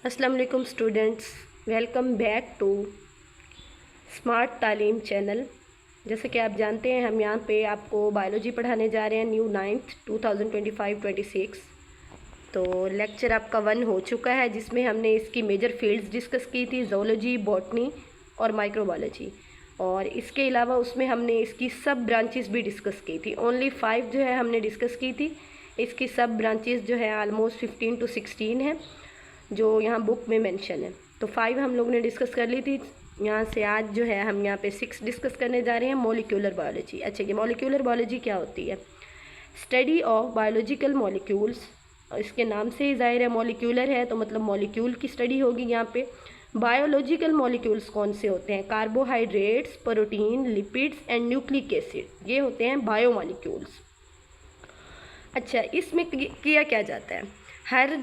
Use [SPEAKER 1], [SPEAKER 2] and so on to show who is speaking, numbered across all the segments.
[SPEAKER 1] अस्सलाम वालेकुम students, welcome back to smart Taleem channel. जैसे कि आप जानते हैं, हम यहाँ पे आपको बायोलॉजी पढ़ाने जा रहे हैं न्यू 9th 2025-26। तो लेक्चर आपका 1 हो चुका है, जिसमें हमने इसकी मेजर फील्ड्स डिस्कस की थी, ज़ूलॉजी, बॉटनी और माइक्रोबायोलॉजी। और इसके अलावा उसमें हमने इसकी सब ब्रांचेस भी डिस्कस की थी। ओनली 5 जो है हमने डिस्कस की थी। इसकी सब ब्रांचेस जो है ऑलमोस्ट 15 to 16 है, जो यहाँ बुक में मेंशन है। तो 5 हम लोग ने डिस्कस कर ली थी। यहाँ से आज जो है हम यहाँ पे 6 डिस्कस करने जा रहे हैं, मॉलिक्यूलर बायोलॉजी। अच्छा, ये मॉलिक्यूलर बायोलॉजी क्या होती है? Study of biological molecules. इसके नाम से ही जाहिर है मॉलिक्यूलर है, तो मतलब मॉलिक्यूल की स्टडी होगी यहाँ पे। बायोलॉजिकल मॉलिक्यूल्स कौन से होते हैं? Carbohydrates, protein, lipids and nucleic acid, ये होते हैं बायो मॉलिक्यूल्स। अच्छा, इसमें किया क्या जाता है? हर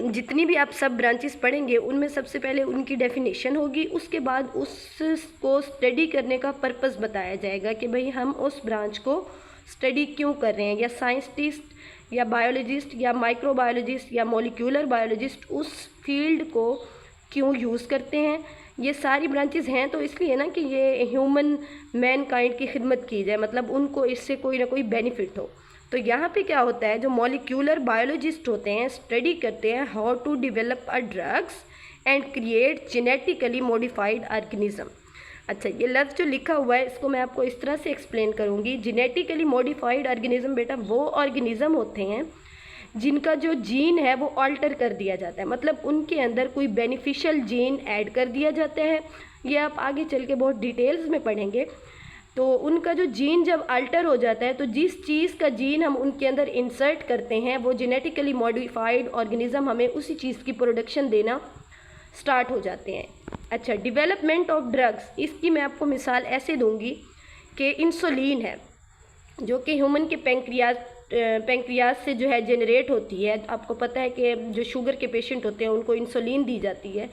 [SPEAKER 1] जितनी भी आप सब ब्रांचेस पढ़ेंगे, उनमें सबसे पहले उनकी डेफिनेशन होगी। उसके बाद उसको स्टडी करने का पर्पस बताया जाएगा कि भाई हम उस ब्रांच को स्टडी क्यों कर रहे हैं, या साइंटिस्ट या बायोलॉजिस्ट या माइक्रोबायोलॉजिस्ट या मॉलिक्यूलर बायोलॉजिस्ट उस फील्ड को क्यों यूज़ करते हैं। ये सारी ब्रांचेस हैं तो इसलिए ना कि ये ह्यूमन मैन काइंड की खिदमत की जाए, मतलब उनको इससे कोई ना कोई बेनिफिट हो। तो यहाँ पे क्या होता है, जो मॉलिक्यूलर बायोलॉजिस्ट होते हैं स्टडी करते हैं how to develop a drugs and create genetically modified organism. अच्छा, ये लफ्ज़ जो लिखा हुआ है इसको मैं आपको इस तरह से एक्सप्लेन करूँगी। जेनेटिकली मॉडिफाइड ऑर्गेनिज्म बेटा वो ऑर्गेनिज्म होते हैं जिनका जो जीन है वो ऑल्टर कर दिया जाता है, मतलब उनके अंदर कोई बेनिफिशियल जीन ऐड कर दिया जाता है। ये आप आगे चल के बहुत डिटेल्स में पढ़ेंगे। तो उनका जो जीन जब अल्टर हो जाता है, तो जिस चीज़ का जीन हम उनके अंदर इंसर्ट करते हैं, वो जेनेटिकली मॉडिफाइड ऑर्गेनिज्म हमें उसी चीज़ की प्रोडक्शन देना स्टार्ट हो जाते हैं। अच्छा, डेवलपमेंट ऑफ ड्रग्स, इसकी मैं आपको मिसाल ऐसे दूंगी कि इंसुलिन है जो कि ह्यूमन के पेंक्रियाज से जो है जनरेट होती है। आपको पता है कि जो शुगर के पेशेंट होते हैं उनको इंसुलिन दी जाती है।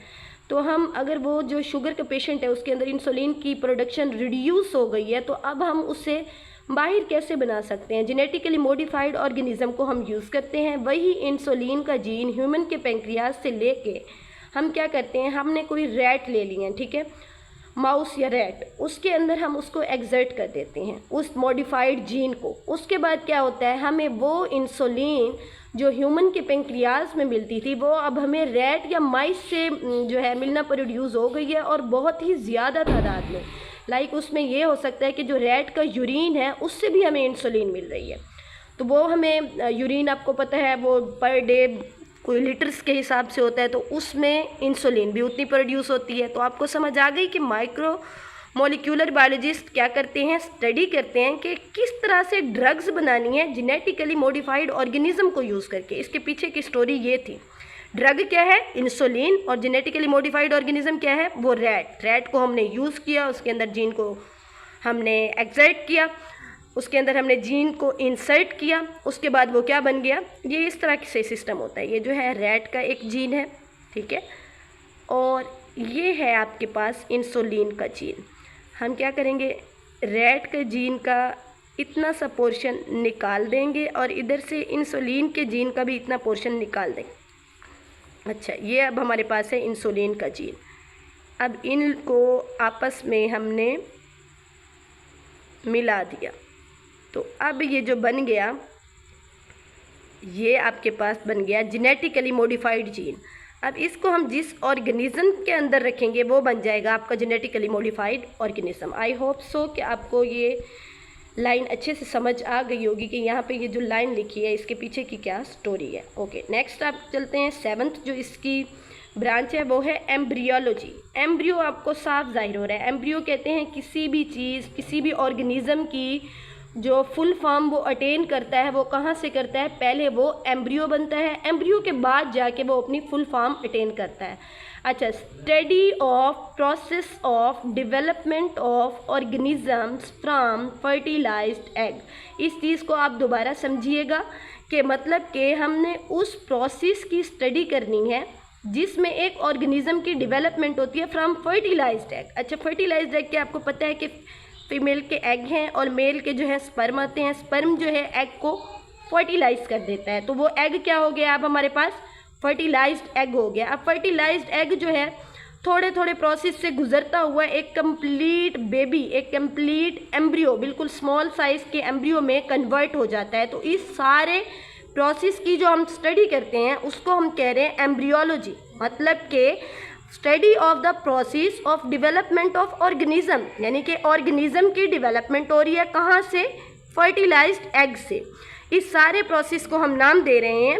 [SPEAKER 1] तो हम अगर वो जो शुगर का पेशेंट है उसके अंदर इंसुलिन की प्रोडक्शन रिड्यूस हो गई है, तो अब हम उससे बाहर कैसे बना सकते हैं? जेनेटिकली मॉडिफाइड ऑर्गेनिज्म को हम यूज़ करते हैं। वही इंसुलिन का जीन ह्यूमन के पेंक्रियाज से लेके हम क्या करते हैं, हमने कोई रैट ले लिया है, ठीक है, माउस या रैट, उसके अंदर हम उसको एग्जर्ट कर देते हैं उस मॉडिफाइड जीन को। उसके बाद क्या होता है, हमें वो इंसुलिन जो ह्यूमन के पेंक्रियाज में मिलती थी वो अब हमें रैट या माइस से जो है मिलना प्रोड्यूस हो गई है, और बहुत ही ज़्यादा तादाद में। लाइक उसमें ये हो सकता है कि जो रैट का यूरिन है उससे भी हमें इंसुलिन मिल रही है। तो वो हमें यूरिन, आपको पता है वो पर डे कोई लीटर्स के हिसाब से होता है, तो उसमें इंसुलिन भी उतनी प्रोड्यूस होती है। तो आपको समझ आ गई कि माइक्रो मॉलिक्यूलर बायोलॉजिस्ट क्या करते हैं, स्टडी करते हैं कि किस तरह से ड्रग्स बनानी है जेनेटिकली मॉडिफाइड ऑर्गेनिज्म को यूज़ करके। इसके पीछे की स्टोरी ये थी। ड्रग क्या है? इंसुलिन। और जेनेटिकली मॉडिफाइड ऑर्गेनिज्म क्या है? वो रैट को हमने यूज़ किया, उसके अंदर जीन को हमने एक्सर्ट किया, उसके अंदर हमने जीन को इंसर्ट किया, उसके बाद वो क्या बन गया। ये इस तरह से सिस्टम होता है। ये जो है रैट का एक जीन है, ठीक है, और ये है आपके पास इंसुलिन का जीन। हम क्या करेंगे, रैट के जीन का इतना सा पोर्शन निकाल देंगे और इधर से इंसुलिन के जीन का भी इतना पोर्शन निकाल देंगे। अच्छा, ये अब हमारे पास है इंसुलिन का जीन। अब इनको आपस में हमने मिला दिया, तो अब ये जो बन गया, ये आपके पास बन गया जेनेटिकली मॉडिफाइड जीन। अब इसको हम जिस ऑर्गेनिज्म के अंदर रखेंगे वो बन जाएगा आपका genetically modified organism. I hope so कि आपको ये लाइन अच्छे से समझ आ गई होगी कि यहाँ पे ये जो लाइन लिखी है इसके पीछे की क्या स्टोरी है। ओके, नेक्स्ट आप चलते हैं 7th जो इसकी ब्रांच है वो है एम्ब्रियोलॉजी। एम्ब्रियो आपको साफ जाहिर हो रहा है। एम्ब्रियो कहते हैं किसी भी चीज़, किसी भी ऑर्गेनिज्म की जो फुल फॉर्म वो अटेन करता है वो कहाँ से करता है? पहले वो एम्ब्रियो बनता है, एम्ब्रियो के बाद जाके वो अपनी फुल फॉर्म अटेन करता है। अच्छा, study of process of development of organisms from fertilised egg. इस चीज़ को आप दोबारा समझिएगा कि मतलब कि हमने उस प्रोसेस की स्टडी करनी है जिसमें एक ऑर्गेनिज्म की डेवलपमेंट होती है फ्रॉम फर्टिलाइज्ड एग। अच्छा, फर्टिलाइज्ड एग क्या आपको पता है कि फीमेल के एग हैं और मेल के जो है स्पर्म आते हैं। स्पर्म जो है एग को फर्टिलाइज कर देता है, तो वो एग क्या हो गया अब हमारे पास? फर्टिलाइज्ड एग हो गया। अब फर्टिलाइज्ड एग जो है थोड़े थोड़े प्रोसेस से गुजरता हुआ एक कंप्लीट बेबी, एक कंप्लीट एम्ब्रियो, बिल्कुल स्मॉल साइज के एम्ब्रियो में कन्वर्ट हो जाता है। तो इस सारे प्रोसेस की जो हम स्टडी करते हैं उसको हम कह रहे हैं एम्ब्रियोलॉजी, मतलब कि study of the process of development of organism, यानी कि ऑर्गेनिज्म की डेवलपमेंट हो रही है कहाँ से, फर्टिलाइज्ड एग से। इस सारे प्रोसेस को हम नाम दे रहे हैं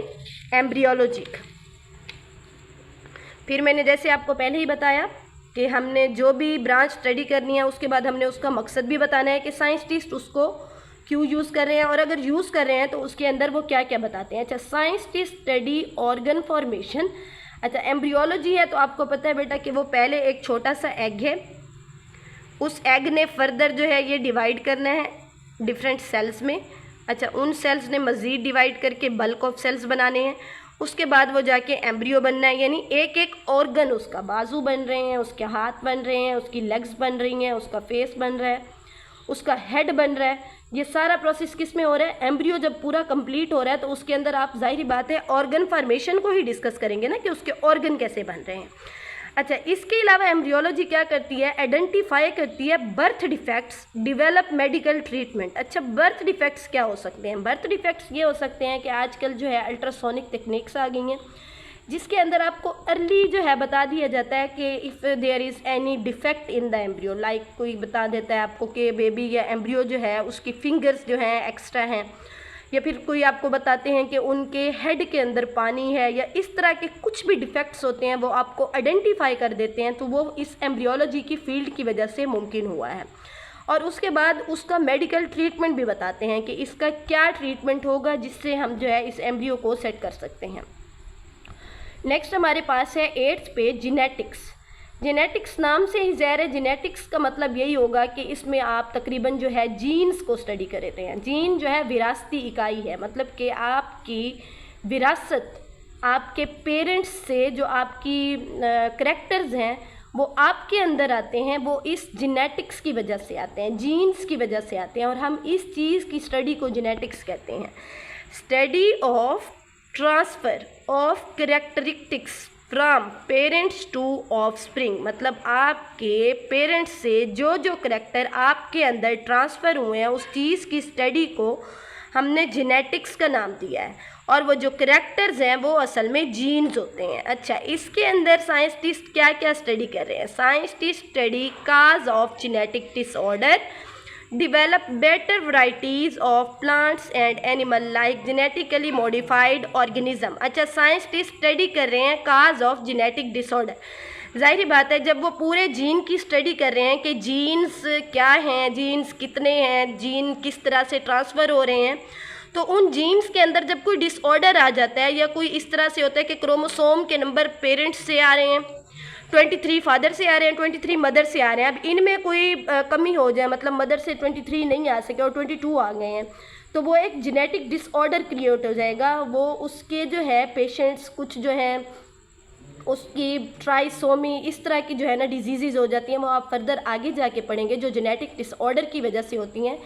[SPEAKER 1] एम्ब्रियोलॉजिक। फिर मैंने जैसे आपको पहले ही बताया कि हमने जो भी ब्रांच स्टडी करनी है उसके बाद हमने उसका मकसद भी बताना है कि साइंटिस्ट उसको क्यों यूज़ कर रहे हैं, और अगर यूज़ कर रहे हैं तो उसके अंदर वो क्या क्या बताते हैं। अच्छा, साइंटिस्ट स्टडी ऑर्गन फॉर्मेशन। अच्छा, एम्ब्रियोलॉजी है तो आपको पता है बेटा कि वो पहले एक छोटा सा एग है, उस एग ने फर्दर जो है ये डिवाइड करना है डिफरेंट सेल्स में। अच्छा, उन सेल्स ने मज़ीद डिवाइड करके बल्क ऑफ सेल्स बनाने हैं, उसके बाद वो जाके एम्ब्रियो बनना है, यानी एक एक ऑर्गन, उसका बाजू बन रहे हैं, उसके हाथ बन रहे हैं, उसकी लेग्स बन रही हैं, उसका फेस बन रहा है, उसका हेड बन रहा है। ये सारा प्रोसेस किस में हो रहा है, एम्ब्रियो जब पूरा कंप्लीट हो रहा है तो उसके अंदर आप जाहिर बात है ऑर्गन फॉर्मेशन को ही डिस्कस करेंगे ना कि उसके ऑर्गन कैसे बन रहे हैं। अच्छा, इसके अलावा एम्ब्रियोलॉजी क्या करती है, आइडेंटिफाई करती है birth defects, develop medical treatment. अच्छा, बर्थ डिफेक्ट्स क्या हो सकते हैं, बर्थ डिफेक्ट्स ये हो सकते हैं कि आजकल जो है अल्ट्रासोनिक टेक्निक्स आ गई हैं जिसके अंदर आपको अर्ली जो है बता दिया जाता है कि if there is any defect in the embryo, like कोई बता देता है आपको कि बेबी या एम्ब्रियो जो है उसकी फिंगर्स जो हैं एक्स्ट्रा हैं, या फिर कोई आपको बताते हैं कि उनके हेड के अंदर पानी है, या इस तरह के कुछ भी डिफेक्ट्स होते हैं वो आपको आइडेंटिफाई कर देते हैं। तो वो इस एम्ब्रियोलॉजी की फील्ड की वजह से मुमकिन हुआ है। और उसके बाद उसका मेडिकल ट्रीटमेंट भी बताते हैं कि इसका क्या ट्रीटमेंट होगा जिससे हम जो है इस एम्ब्रियो को सेट कर सकते हैं। नेक्स्ट हमारे पास है 8th पे जेनेटिक्स। जेनेटिक्स नाम से ही ज़ाहिर है, जेनेटिक्स का मतलब यही होगा कि इसमें आप तकरीबन जो है जीन्स को स्टडी करते हैं। जीन जो है विरासती इकाई है, मतलब कि आपकी विरासत, आपके पेरेंट्स से जो आपकी करैक्टर्स हैं वो आपके अंदर आते हैं, वो इस जेनेटिक्स की वजह से आते हैं, जीन्स की वजह से आते हैं, और हम इस चीज़ की स्टडी को जेनेटिक्स कहते हैं। Study of transfer of characteristics from parents to offspring, मतलब आपके पेरेंट्स से जो जो करैक्टर आपके अंदर ट्रांसफ़र हुए हैं उस चीज़ की स्टडी को हमने जेनेटिक्स का नाम दिया है, और वो जो करैक्टर्स हैं वो असल में जीन्स होते हैं। अच्छा, इसके अंदर साइंटिस्ट क्या क्या स्टडी कर रहे हैं, scientist study cause of genetic disorder, develop better varieties of plants and animal like genetically modified organism। अच्छा, साइंटिस्ट स्टडी कर रहे हैं काज ऑफ जेनेटिक डिसऑर्डर। जाहिर बात है जब वो पूरे जीन की स्टडी कर रहे हैं कि जीन्स क्या हैं, जीन्स कितने हैं, जीन किस तरह से ट्रांसफ़र हो रहे हैं, तो उन जीन्स के अंदर जब कोई डिसऑर्डर आ जाता है या कोई इस तरह से होता है कि क्रोमोसोम के नंबर पेरेंट्स से आ रहे हैं, 23 फादर से आ रहे हैं, 23 मदर से आ रहे हैं, अब इनमें कोई कमी हो जाए, मतलब मदर से 23 नहीं आ सके और 22 आ गए हैं, तो वो एक जेनेटिक डिसऑर्डर क्रिएट हो जाएगा। वो उसके जो है पेशेंट्स कुछ जो हैं उसकी ट्राइसोमी इस तरह की जो है ना डिजीज़ हो जाती हैं, वो आप फर्दर आगे जाके पढ़ेंगे, जो जेनेटिक डिसऑर्डर की वजह से होती हैं,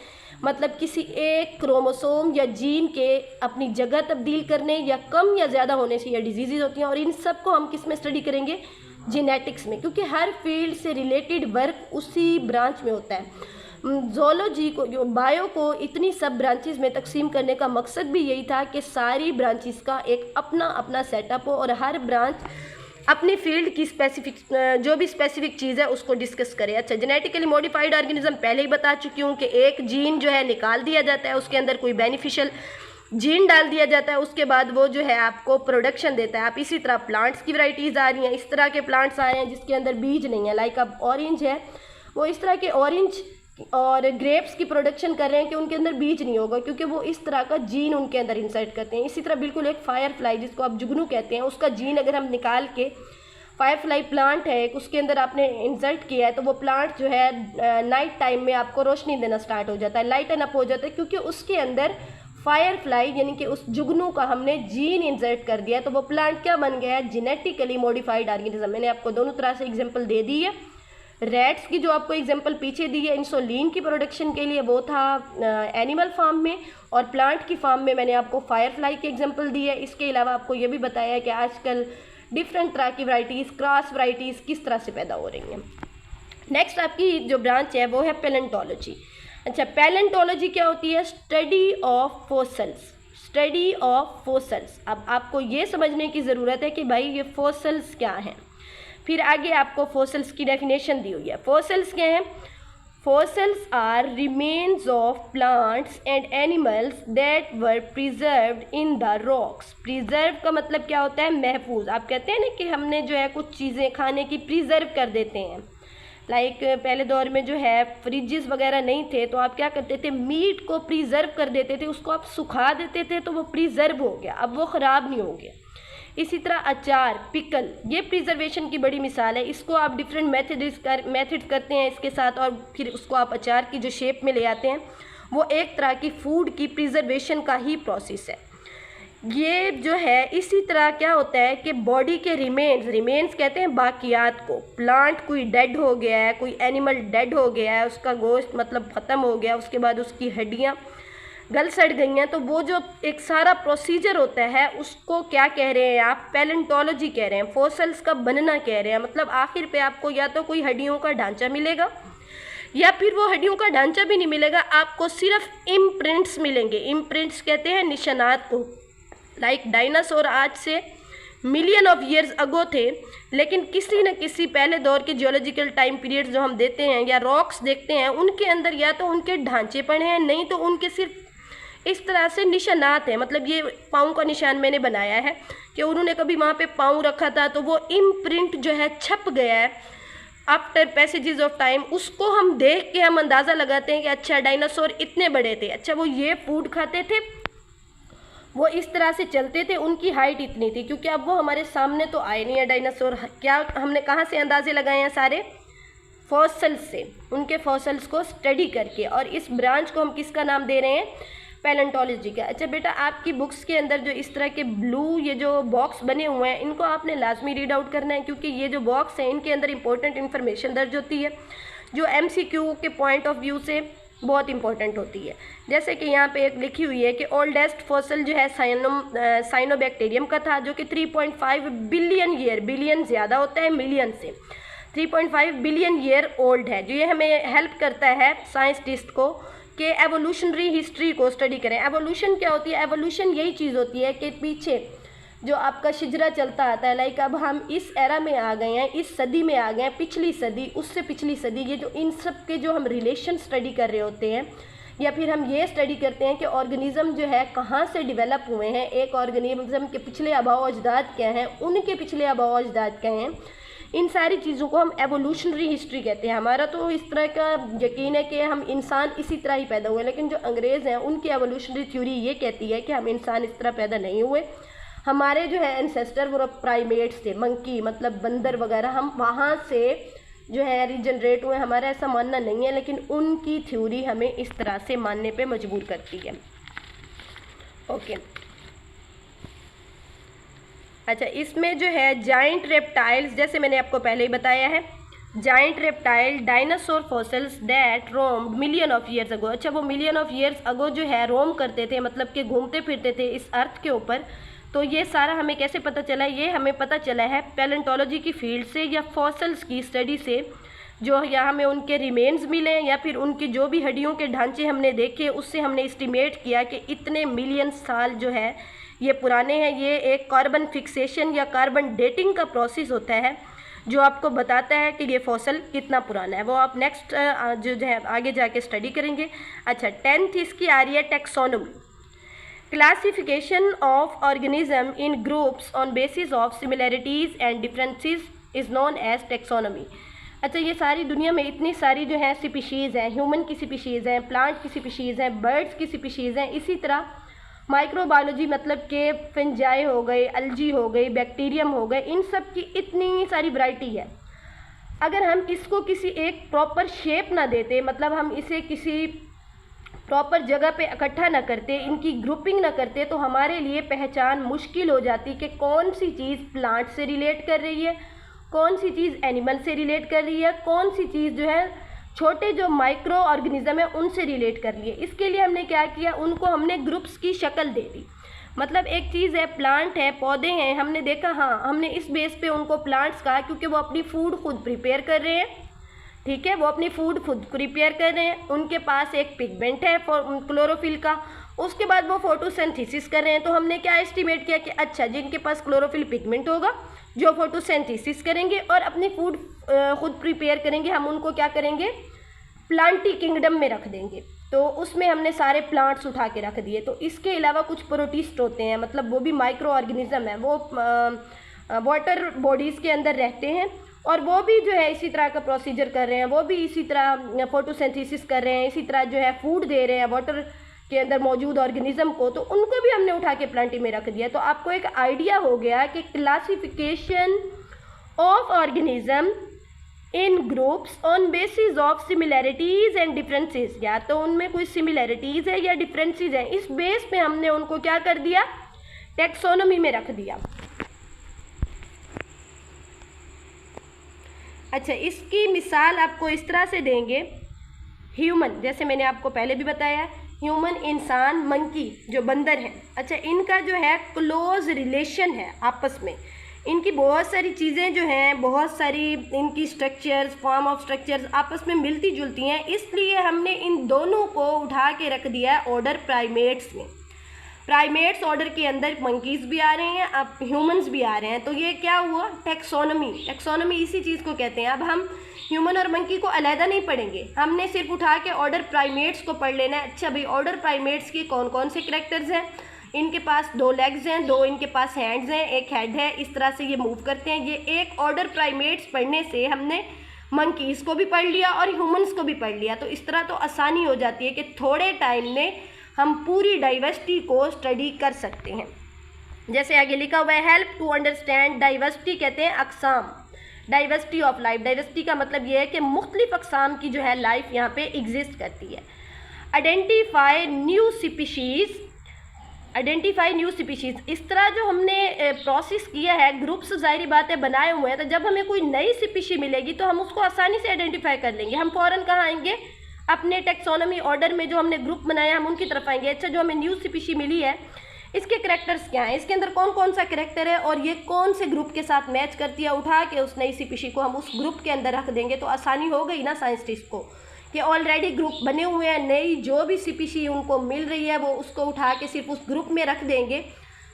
[SPEAKER 1] मतलब किसी एक क्रोमोसोम या जीन के अपनी जगह तब्दील करने या कम या ज़्यादा होने से यह डिजीज़ होती हैं। और इन सब को हम किस में स्टडी करेंगे, जेनेटिक्स में, क्योंकि हर फील्ड से रिलेटेड वर्क उसी ब्रांच में होता है। ज़ूलॉजी को, जो बायो को इतनी सब ब्रांचेस में तकसीम करने का मकसद भी यही था कि सारी ब्रांचेस का एक अपना अपना सेटअप हो और हर ब्रांच अपनी फील्ड की स्पेसिफिक जो भी स्पेसिफिक चीज़ है उसको डिस्कस करें। अच्छा, जेनेटिकली मॉडिफाइड ऑर्गेनिज्म पहले ही बता चुकी हूँ कि एक जीन जो है निकाल दिया जाता है, उसके अंदर कोई बेनिफिशियल जीन डाल दिया जाता है, उसके बाद वो जो है आपको प्रोडक्शन देता है। आप इसी तरह प्लांट्स की वैरायटीज़ आ रही हैं, इस तरह के प्लांट्स आ रहे हैं जिसके अंदर बीज नहीं है, लाइक अब ऑरेंज है, वो इस तरह के ऑरेंज और ग्रेप्स की प्रोडक्शन कर रहे हैं कि उनके अंदर बीज नहीं होगा क्योंकि वो इस तरह का जीन उनके अंदर इंसर्ट करते हैं। इसी तरह बिल्कुल एक फायरफ्लाई जिसको आप जुगनू कहते हैं, उसका जीन अगर हम निकाल के, फायरफ्लाई प्लांट है एक, उसके अंदर आपने इंसर्ट किया है तो वो प्लांट जो है नाइट टाइम में आपको रोशनी देना स्टार्ट हो जाता है, लाइटन अप हो जाता है, क्योंकि उसके अंदर फायरफ्लाई यानी कि उस जुगनू का हमने जीन इंसर्ट कर दिया है। तो वो प्लांट क्या बन गया है, जेनेटिकली मॉडिफाइड ऑर्गेनिज्म। मैंने आपको दोनों तरह से एग्जांपल दे दी है, रैट्स की जो आपको एग्जांपल पीछे दी है इंसुलिन की प्रोडक्शन के लिए, वो था एनिमल फार्म में, और प्लांट की फार्म में मैंने आपको फायरफ्लाई की एग्जांपल दी है। इसके अलावा आपको ये भी बताया है कि आजकल डिफरेंट तरह की वैराइटीज़, क्रॉस वैराइटीज़ किस तरह से पैदा हो रही हैं। नेक्स्ट आपकी जो ब्रांच है वो है पैलेंटोलॉजी। अच्छा, पैलेंटोलॉजी क्या होती है? Study of fossils, study of fossils. अब आपको ये समझने की ज़रूरत है कि भाई ये फॉसिल्स क्या हैं। फिर आगे आपको फॉसिल्स की डेफिनेशन दी हुई है। फॉसिल्स क्या हैं? Fossils are remains of plants and animals that were preserved in the rocks. Preserve का मतलब क्या होता है? महफूज। आप कहते हैं ना कि हमने जो है कुछ चीज़ें खाने की प्रिजर्व कर देते हैं। लाइक पहले दौर में जो है फ्रिजेस वगैरह नहीं थे, तो आप क्या करते थे? मीट को प्रिजर्व कर देते थे, उसको आप सुखा देते थे तो वो प्रिजर्व हो गया, अब वो ख़राब नहीं हो गया। इसी तरह अचार, पिकल, ये प्रिजर्वेशन की बड़ी मिसाल है। इसको आप डिफरेंट मेथड्स करते हैं इसके साथ, और फिर उसको आप अचार की जो शेप में ले आते हैं, वो एक तरह की फूड की प्रिजर्वेशन का ही प्रोसेस है। ये जो है इसी तरह क्या होता है कि बॉडी के रिमेन्स कहते हैं बाकियात को। प्लांट कोई डेड हो गया है, कोई एनिमल डेड हो गया है, उसका गोश्त मतलब ख़त्म हो गया, उसके बाद उसकी हड्डियाँ गल सड़ गई हैं, तो वो जो एक सारा प्रोसीजर होता है उसको क्या कह रहे हैं आप? पैलेंटोलॉजी कह रहे हैं। फॉसिल्स का बनना कह रहे हैं। मतलब आखिर पे आपको या तो कोई हड्डियों का ढांचा मिलेगा, या फिर वो हड्डियों का ढांचा भी नहीं मिलेगा, आपको सिर्फ इम्प्रिंट्स मिलेंगे। इम्प्रिंट्स कहते हैं निशानात को। लाइक डायनासोर आज से मिलियन ऑफ ईयर्स अगो थे, लेकिन किसी न किसी पहले दौर के जियोलॉजिकल टाइम पीरियड्स जो हम देते हैं या रॉक्स देखते हैं, उनके अंदर या तो उनके ढांचे पड़े हैं, नहीं तो उनके सिर्फ इस तरह से निशानात हैं। मतलब ये पाँव का निशान मैंने बनाया है कि उन्होंने कभी वहाँ पे पाँव रखा था, तो वो इम्प्रिंट जो है छप गया है आफ्टर पैसेजेस ऑफ टाइम। उसको हम देख के हम अंदाज़ा लगाते हैं कि अच्छा डायनासोर इतने बड़े थे, अच्छा वो ये फूड खाते थे, वो इस तरह से चलते थे, उनकी हाइट इतनी थी। क्योंकि अब वो हमारे सामने तो आए नहीं है डायनासोर। क्या हमने कहाँ से अंदाजे लगाए हैं? सारे फॉसिल्स से, उनके फॉसिल्स को स्टडी करके। और इस ब्रांच को हम किसका नाम दे रहे हैं? पैलेंटोलॉजी का। अच्छा बेटा, आपकी बुक्स के अंदर जो इस तरह के ब्लू ये जो बॉक्स बने हुए हैं, इनको आपने लाजमी रीड आउट करना है, क्योंकि ये जो बॉक्स हैं इनके अंदर इंपॉर्टेंट इन्फॉर्मेशन दर्ज होती है जो MCQ के पॉइंट ऑफ व्यू से बहुत इंपॉर्टेंट होती है। जैसे कि यहाँ पे एक लिखी हुई है कि ओल्डेस्ट फॉसिल जो है साइनोबैक्टीरियम का था, जो कि 3.5 बिलियन ईयर, बिलियन ज़्यादा होता है मिलियन से, 3.5 बिलियन ईयर ओल्ड है। जो ये हमें हेल्प करता है साइंटिस्ट को कि एवोल्यूशनरी हिस्ट्री को स्टडी करें। एवोल्यूशन क्या होती है? एवोल्यूशन यही चीज़ होती है कि पीछे जो आपका शिजरा चलता आता है, लाइक अब हम इस एरा में आ गए हैं, इस सदी में आ गए हैं, पिछली सदी, उससे पिछली सदी, ये जो इन सब के जो हम रिलेशन स्टडी कर रहे होते हैं, या फिर हम ये स्टडी करते हैं कि ऑर्गेनिज़म जो है कहाँ से डेवलप हुए हैं, एक ऑर्गेनिज़म के पिछले आबाओ अजदाद क्या हैं, उनके पिछले आबाओ अजदाद क्या हैं, इन सारी चीज़ों को हम एवोल्यूशनरी हिस्ट्री कहते हैं। हमारा तो इस तरह का यकीन है कि हम इंसान इसी तरह ही पैदा हुए, लेकिन जो अंग्रेज़ हैं उनकी एवोल्यूशनरी थ्योरी ये कहती है कि हम इंसान इस तरह पैदा नहीं हुए। हमारे जो है एंसेस्टर वो प्राइमेट्स थे, मंकी मतलब बंदर वगैरह, हम वहाँ से जो है रीजनरेट हुए। हमारा ऐसा मानना नहीं है, लेकिन उनकी थ्योरी हमें इस तरह से मानने पे मजबूर करती है। ओके, अच्छा, इसमें जो है जाइंट रेप्टाइल्स, जैसे मैंने आपको पहले ही बताया है, giant reptile dinosaur fossils that roamed million of years ago. अच्छा, वो मिलियन ऑफ ईयर्स अगो जो है रोम करते थे, मतलब कि घूमते फिरते थे इस अर्थ के ऊपर। तो ये सारा हमें कैसे पता चला? ये हमें पता चला है पैलेंटोलॉजी की फील्ड से या फॉसिल्स की स्टडी से, जो यहाँ हमें उनके रिमेन्स मिले या फिर उनकी जो भी हड्डियों के ढांचे हमने देखे, उससे हमने एस्टिमेट किया कि इतने मिलियन साल जो है ये पुराने हैं। ये एक कार्बन फिक्सेशन या कार्बन डेटिंग का प्रोसेस होता है जो आपको बताता है कि ये फॉसिल कितना पुराना है। वो आप नेक्स्ट जो है आगे जाके स्टडी करेंगे। अच्छा, 10th इसकी आ रही है taxonomy, classification of organism in groups on basis of similarities and differences is known as taxonomy. अच्छा, ये सारी दुनिया में इतनी सारी जो है स्पीशीज़ हैं, ह्यूमन की स्पीशीज़ हैं, प्लांट की स्पीशीज़ हैं, बर्ड्स की स्पीशीज़ हैं, इसी तरह माइक्रोबायोलॉजी मतलब कि फंजाई हो गए, अल्जी हो गई, बैक्टीरियम हो गए, इन सब की इतनी सारी वैरायटी है। अगर हम इसको किसी एक प्रॉपर शेप ना देते, मतलब हम इसे किसी प्रॉपर जगह पे इकट्ठा ना करते, इनकी ग्रुपिंग ना करते, तो हमारे लिए पहचान मुश्किल हो जाती कि कौन सी चीज़ प्लांट से रिलेट कर रही है कौन सी चीज़ एनिमल से रिलेट कर रही है, कौन सी चीज़ जो है छोटे जो माइक्रो ऑर्गेनिज्म है उनसे रिलेट कर रही है। इसके लिए हमने क्या किया, उनको हमने ग्रुप्स की शक्ल दे दी। मतलब एक चीज़ है, प्लांट है, पौधे हैं, हमने देखा हाँ, हमने इस बेस पे उनको प्लांट्स कहा क्योंकि वो अपनी फूड खुद प्रिपेयर कर रहे हैं, ठीक है, वो अपनी फूड खुद प्रिपेयर कर रहे हैं, उनके पास एक पिगमेंट है क्लोरोफिल का, उसके बाद वो फोटोसिंथेसिस कर रहे हैं। तो हमने क्या एस्टिमेट किया कि अच्छा जिनके पास क्लोरोफिल पिगमेंट होगा, जो फोटोसिंथेसिस करेंगे और अपनी फूड खुद प्रिपेयर करेंगे, हम उनको क्या करेंगे, प्लांटी किंगडम में रख देंगे। तो उसमें हमने सारे प्लांट्स उठा के रख दिए। तो इसके अलावा कुछ प्रोटिस्ट होते हैं, मतलब वो भी माइक्रो ऑर्गेनिज्म है, वो वाटर बॉडीज़ के अंदर रहते हैं और वो भी जो है इसी तरह का प्रोसीजर कर रहे हैं, वो भी इसी तरह फोटोसिंथेसिस कर रहे हैं, इसी तरह जो है फूड दे रहे हैं वाटर के अंदर मौजूद ऑर्गेनिज्म को। तो उनको भी हमने उठा के प्लांटी में रख दिया। तो आपको एक आइडिया हो गया कि classification of organism in groups on basis of similarities and differences, या तो उनमें कोई सिमिलैरिटीज़ है या डिफरेंसेस हैं, इस बेस पे हमने उनको क्या कर दिया, टैक्सोनॉमी में रख दिया। अच्छा, इसकी मिसाल आपको इस तरह से देंगे, ह्यूमन, जैसे मैंने आपको पहले भी बताया, ह्यूमन, इंसान, मंकी जो बंदर है, अच्छा इनका जो है क्लोज रिलेशन है आपस में, इनकी बहुत सारी चीज़ें जो हैं, बहुत सारी इनकी स्ट्रक्चर्स, फॉर्म ऑफ स्ट्रक्चर्स आपस में मिलती जुलती हैं, इसलिए हमने इन दोनों को उठा के रख दिया है ऑर्डर प्राइमेट्स में। प्राइमेट्स ऑर्डर के अंदर मंकीज़ भी आ रहे हैं, अब ह्यूमंस भी आ रहे हैं। तो ये क्या हुआ, टैक्सोनॉमी। टैक्सोनॉमी इसी चीज़ को कहते हैं। अब हम ह्यूमन और मंकी को अलहदा नहीं पढ़ेंगे, हमने सिर्फ उठा के ऑर्डर प्राइमेट्स को पढ़ लेना है। अच्छा भाई, ऑर्डर प्राइमेट्स के कौन कौन से कैरेक्टर्स हैं, इनके पास 2 लेग्स हैं, 2 इनके पास हैंड्स हैं, 1 हेड है, इस तरह से ये मूव करते हैं। ये एक ऑर्डर प्राइमेट्स पढ़ने से हमने मंकीज़ को भी पढ़ लिया और ह्यूमंस को भी पढ़ लिया। तो इस तरह तो आसानी हो जाती है कि थोड़े टाइम में हम पूरी डाइवर्सिटी को स्टडी कर सकते हैं। जैसे आगे लिखा हुआ है, हेल्प टू अंडरस्टैंड डाइवर्सिटी, कहते हैं अकसाम, डाइवर्सिटी ऑफ लाइफ। डाइवर्सिटी का मतलब ये है कि मुख्तलिफ अकसाम की जो है लाइफ यहाँ पे एग्जिस्ट करती है। Identify new species, identify new species, इस तरह जो हमने प्रोसेस किया है, ग्रुप्स ज़ाहिर बात है बनाए हुए हैं, तो जब हमें कोई नई स्पीशी मिलेगी तो हम उसको आसानी से आइडेंटिफाई कर लेंगे। हम फ़ौरन कहाँ आएंगे, अपने टैक्सोनॉमी ऑर्डर में जो हमने ग्रुप बनाया हम उनकी तरफ आएंगे। अच्छा, जो हमें न्यू स्पीशी मिली है, इसके करैक्टर्स क्या हैं, इसके अंदर कौन कौन सा करैक्टर है और ये कौन से ग्रुप के साथ मैच करती है, उठा के उस नई स्पीशी को हम उस ग्रुप के अंदर रख देंगे। तो आसानी हो गई ना साइंटिस्ट को कि ऑलरेडी ग्रुप बने हुए हैं, नई जो भी स्पीशी उनको मिल रही है वो उसको उठा के सिर्फ उस ग्रुप में रख देंगे।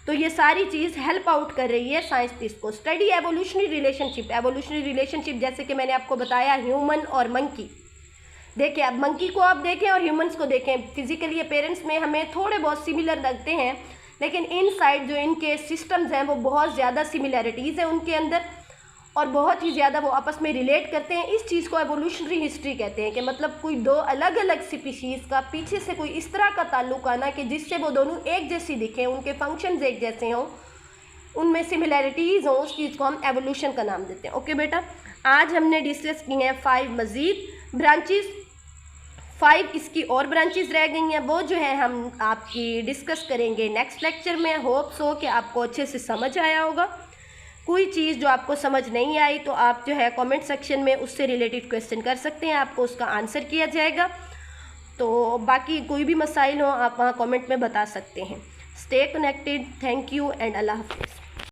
[SPEAKER 1] तो ये सारी चीज़ हेल्प आउट कर रही है साइंटिस्ट को। Study evolutionary relationship, evolutionary relationship जैसे कि मैंने आपको बताया ह्यूमन और मंकी। देखिए, अब मंकी को आप देखें और ह्यूमंस को देखें, फिजिकली अपीयरेंस में हमें थोड़े बहुत सिमिलर लगते हैं, लेकिन इनसाइड जो इनके सिस्टम्स हैं वो बहुत ज़्यादा सिमिलैरिटीज़ हैं उनके अंदर और बहुत ही ज़्यादा वो आपस में रिलेट करते हैं। इस चीज़ को एवोल्यूशनरी हिस्ट्री कहते हैं कि मतलब कोई 2 अलग अलग स्पीशीज़ का पीछे से कोई इस तरह का ताल्लुक आना कि जिससे वो दोनों एक जैसी दिखें, उनके फंक्शंस एक जैसे हों, उनमें सिमिलैरिटीज़ हों, उस चीज़ को हम एवोल्यूशन का नाम देते हैं। ओके बेटा, आज हमने डिस्कस की हैं 5 मज़ीद ब्रांचेस, 5 इसकी और ब्रांचेस रह गई हैं, वो जो है हम आपकी डिस्कस करेंगे नेक्स्ट लेक्चर में। होप सो कि आपको अच्छे से समझ आया होगा। कोई चीज़ जो आपको समझ नहीं आई तो आप जो है कमेंट सेक्शन में उससे रिलेटेड क्वेश्चन कर सकते हैं, आपको उसका आंसर किया जाएगा। तो बाकी कोई भी मसाइल हो आप वहाँ कमेंट में बता सकते हैं। Stay connected, thank you and अल्लाह हाफिज़।